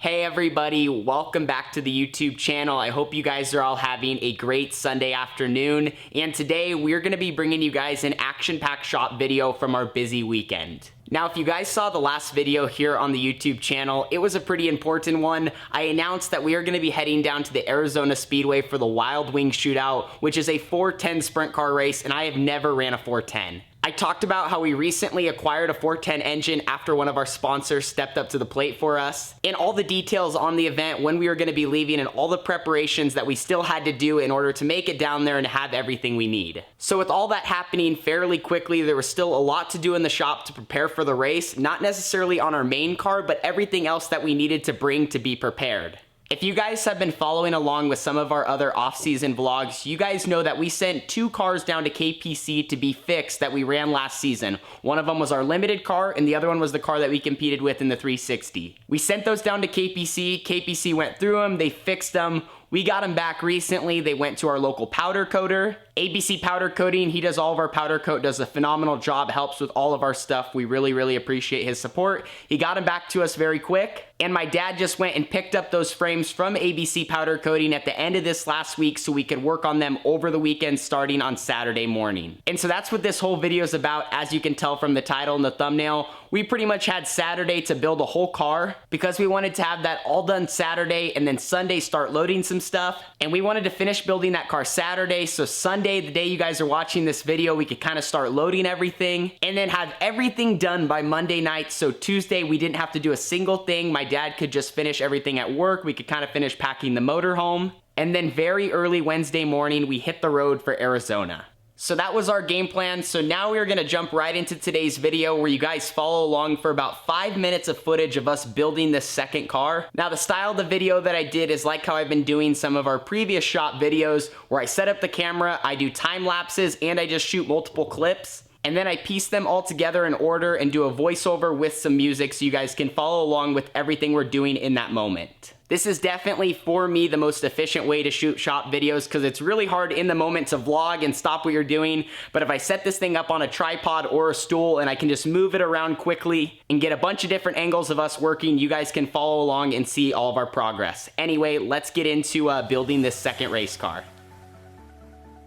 Hey everybody, welcome back to the YouTube channel. I hope you guys are all having a great Sunday afternoon. And today we're going to be bringing you guys an action-packed shop video from our busy weekend. Now, if you guys saw the last video here on the YouTube channel, it was a pretty important one. I announced that we are going to be heading down to the Arizona Speedway for the Wild Wing Shootout, which is a 410 sprint car race, and I have never ran a 410. I talked about how we recently acquired a 410 engine after one of our sponsors stepped up to the plate for us, and all the details on the event, when we were going to be leaving, and all the preparations that we still had to do in order to make it down there and have everything we need. So with all that happening fairly quickly, there was still a lot to do in the shop to prepare for the race, not necessarily on our main car, but everything else that we needed to bring to be prepared. If you guys have been following along with some of our other off-season vlogs, you guys know that we sent 2 cars down to KPC to be fixed that we ran last season. One of them was our limited car, and the other one was the car that we competed with in the 360. We sent those down to KPC. KPC went through them, they fixed them. We got them back recently. They went to our local powder coater. ABC Powder Coating, he does all of our powder coat, does a phenomenal job, helps with all of our stuff. We really appreciate his support. He got them back to us very quick. And my dad just went and picked up those frames from ABC Powder Coating at the end of this last week so we could work on them over the weekend starting on Saturday morning. And so that's what this whole video is about. As you can tell from the title and the thumbnail, we pretty much had Saturday to build a whole car because we wanted to have that all done Saturday and then Sunday start loading some stuff. And we wanted to finish building that car Saturday, so Sunday, the day you guys are watching this video, we could kind of start loading everything and then have everything done by Monday night. So Tuesday, we didn't have to do a single thing. My dad could just finish everything at work. We could kind of finish packing the motor home. And then very early Wednesday morning, we hit the road for Arizona. So that was our game plan. So now we're gonna jump right into today's video where you guys follow along for about 5 minutes of footage of us building this second car. Now the style of the video that I did is like how I've been doing some of our previous shop videos where I set up the camera, I do time lapses, and I just shoot multiple clips. And then I piece them all together in order and do a voiceover with some music so you guys can follow along with everything we're doing in that moment. This is definitely, for me, the most efficient way to shoot shop videos because it's really hard in the moment to vlog and stop what you're doing. But if I set this thing up on a tripod or a stool and I can just move it around quickly and get a bunch of different angles of us working, you guys can follow along and see all of our progress. Anyway, let's get into building this second race car.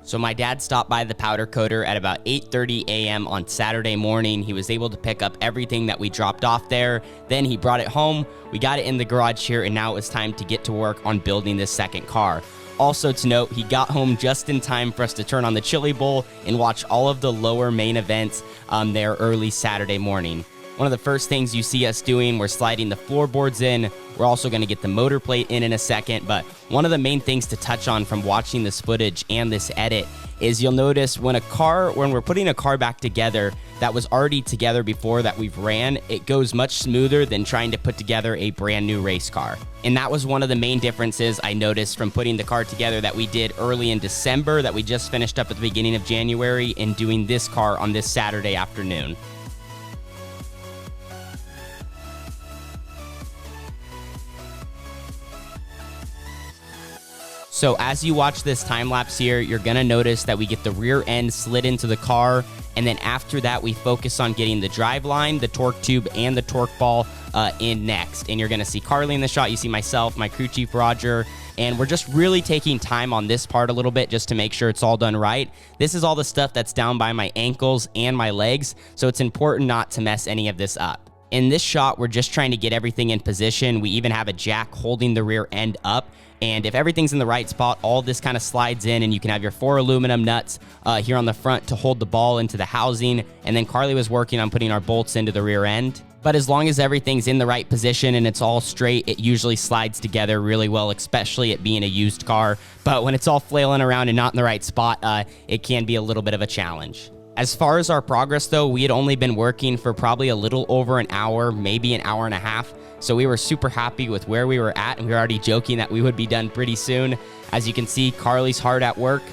So my dad stopped by the powder coater at about 8:30 a.m. on Saturday morning. He was able to pick up everything that we dropped off there. Then he brought it home. We got it in the garage here, and now it was time to get to work on building this second car. Also to note, he got home just in time for us to turn on the chili bowl and watch all of the lower main events there early Saturday morning. One of the first things you see us doing, we're sliding the floorboards in. We're also going to get the motor plate in a second, but one of the main things to touch on from watching this footage and this edit is you'll notice when we're putting a car back together that was already together before that we've ran, it goes much smoother than trying to put together a brand new race car. And that was one of the main differences I noticed from putting the car together that we did early in December that we just finished up at the beginning of January and doing this car on this Saturday afternoon. So as you watch this time lapse here, you're gonna notice that we get the rear end slid into the car, and then after that we focus on getting the drive line, the torque tube, and the torque ball in next. And you're gonna see Carly in the shot, you see myself, my crew chief Roger, and we're just really taking time on this part a little bit just to make sure it's all done right. This is all the stuff that's down by my ankles and my legs, so it's important not to mess any of this up. In this shot, we're just trying to get everything in position. We even have a jack holding the rear end up. And if everything's in the right spot, all this kind of slides in and you can have your 4 aluminum nuts here on the front to hold the ball into the housing. And then Carly was working on putting our bolts into the rear end. But as long as everything's in the right position and it's all straight, it usually slides together really well, especially it being a used car. But when it's all flailing around and not in the right spot, it can be a little bit of a challenge. As far as our progress though, we had only been working for probably a little over an hour, maybe an hour and a half. So we were super happy with where we were at, and we were already joking that we would be done pretty soon. As you can see, Carly's hard at work.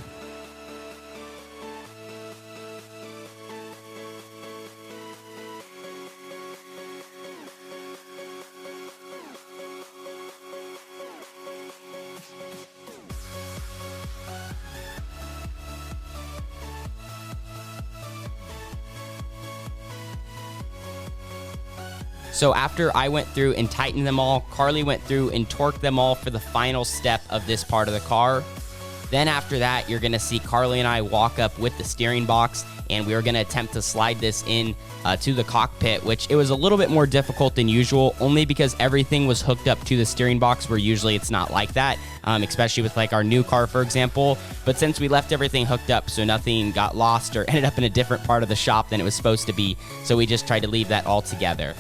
So after I went through and tightened them all, Carly went through and torqued them all for the final step of this part of the car. Then after that, you're gonna see Carly and I walk up with the steering box, and we were gonna attempt to slide this in to the cockpit, which it was a little bit more difficult than usual, only because everything was hooked up to the steering box, where usually it's not like that, especially with like our new car, for example. But since we left everything hooked up, so nothing got lost or ended up in a different part of the shop than it was supposed to be, so we just tried to leave that all together.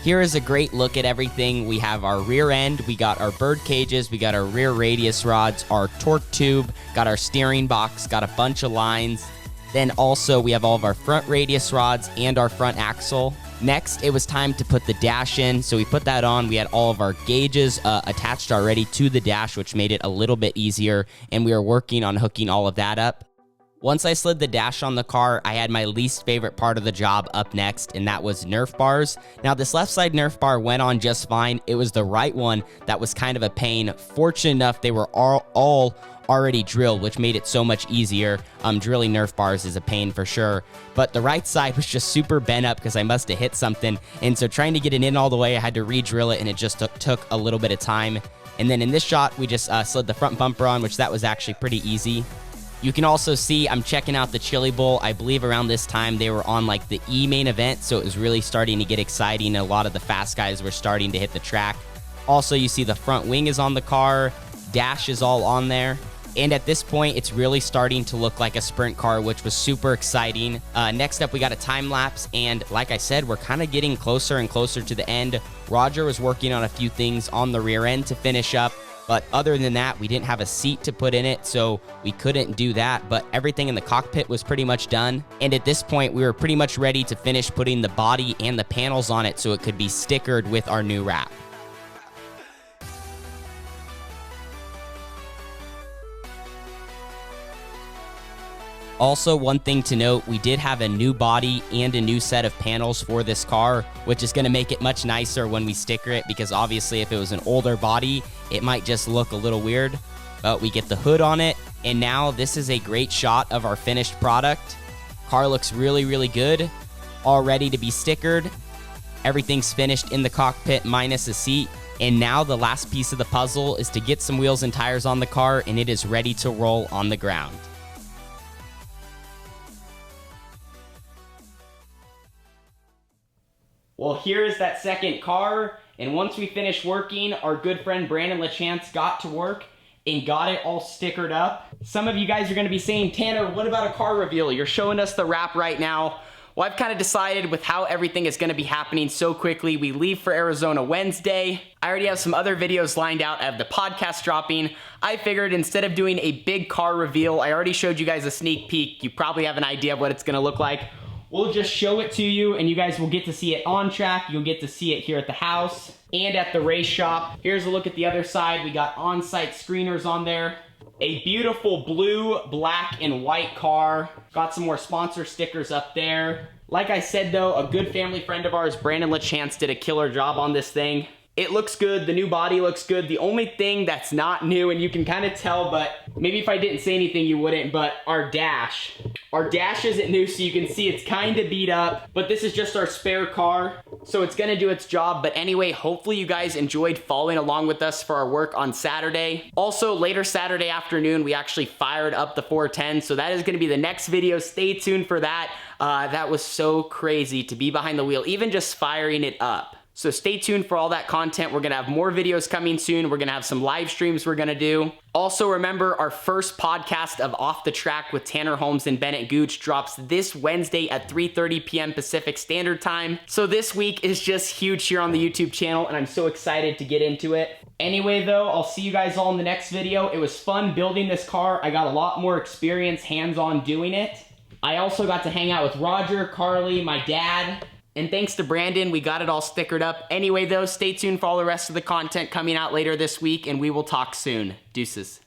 Here is a great look at everything. We have our rear end, we got our bird cages, we got our rear radius rods, our torque tube, got our steering box, got a bunch of lines. Then also we have all of our front radius rods and our front axle. Next, it was time to put the dash in, so we put that on. We had all of our gauges attached already to the dash, which made it a little bit easier, and we were working on hooking all of that up. Once I slid the dash on the car, I had my least favorite part of the job up next, and that was Nerf bars. Now, this left side Nerf bar went on just fine. It was the right one that was kind of a pain. Fortunate enough, they were all already drilled, which made it so much easier. Drilling Nerf bars is a pain for sure. But the right side was just super bent up because I must have hit something. And so trying to get it in all the way, I had to re-drill it, and it just took a little bit of time. And then in this shot, we just slid the front bumper on, which that was actually pretty easy. You can also see I'm checking out the Chili Bowl. I believe around this time they were on like the E main event, so it was really starting to get exciting. A lot of the fast guys were starting to hit the track. Also, you see the front wing is on the car, dash is all on there. And at this point, it's really starting to look like a sprint car, which was super exciting. Next up, we got a time lapse, and like I said, we're kind of getting closer and closer to the end. Roger was working on a few things on the rear end to finish up. But other than that, we didn't have a seat to put in it, so we couldn't do that. But everything in the cockpit was pretty much done. And at this point, we were pretty much ready to finish putting the body and the panels on it so it could be stickered with our new wrap. Also, one thing to note, we did have a new body and a new set of panels for this car, which is going to make it much nicer when we sticker it, because obviously if it was an older body, it might just look a little weird. But we get the hood on it, and now this is a great shot of our finished product. Car looks really, really good, all ready to be stickered. Everything's finished in the cockpit minus a seat. And now the last piece of the puzzle is to get some wheels and tires on the car, and it is ready to roll on the ground. Well, here is that second car, and once we finished working, our good friend Brandon LaChance got to work and got it all stickered up. Some of you guys are going to be saying, Tanner, what about a car reveal? You're showing us the wrap right now. Well, I've kind of decided with how everything is going to be happening so quickly, we leave for Arizona Wednesday. I already have some other videos lined out. I have the podcast dropping. I figured instead of doing a big car reveal, I already showed you guys a sneak peek. You probably have an idea of what it's going to look like. We'll just show it to you, and you guys will get to see it on track. You'll get to see it here at the house and at the race shop. Here's a look at the other side. We got on-site screeners on there. A beautiful blue, black, and white car. Got some more sponsor stickers up there. Like I said though, a good family friend of ours, Brandon LaChance, did a killer job on this thing. It looks good, the new body looks good. The only thing that's not new, and you can kind of tell, but maybe if I didn't say anything you wouldn't, but our dash. Our dash isn't new, so you can see it's kind of beat up, but this is just our spare car, so it's gonna do its job. But anyway, hopefully you guys enjoyed following along with us for our work on Saturday. Also, later Saturday afternoon, we actually fired up the 410, so that is gonna be the next video. Stay tuned for that. That was so crazy to be behind the wheel, even just firing it up. So stay tuned for all that content. We're gonna have more videos coming soon. We're gonna have some live streams we're gonna do. Also remember, our first podcast of Off the Track with Tanner Holmes and Bennett Gooch drops this Wednesday at 3:30 p.m. Pacific Standard Time. So this week is just huge here on the YouTube channel, and I'm so excited to get into it. Anyway though, I'll see you guys all in the next video. It was fun building this car. I got a lot more experience hands-on doing it. I also got to hang out with Roger, Carly, my dad, and thanks to Brandon, we got it all stickered up. Anyway though, stay tuned for all the rest of the content coming out later this week, and we will talk soon. Deuces.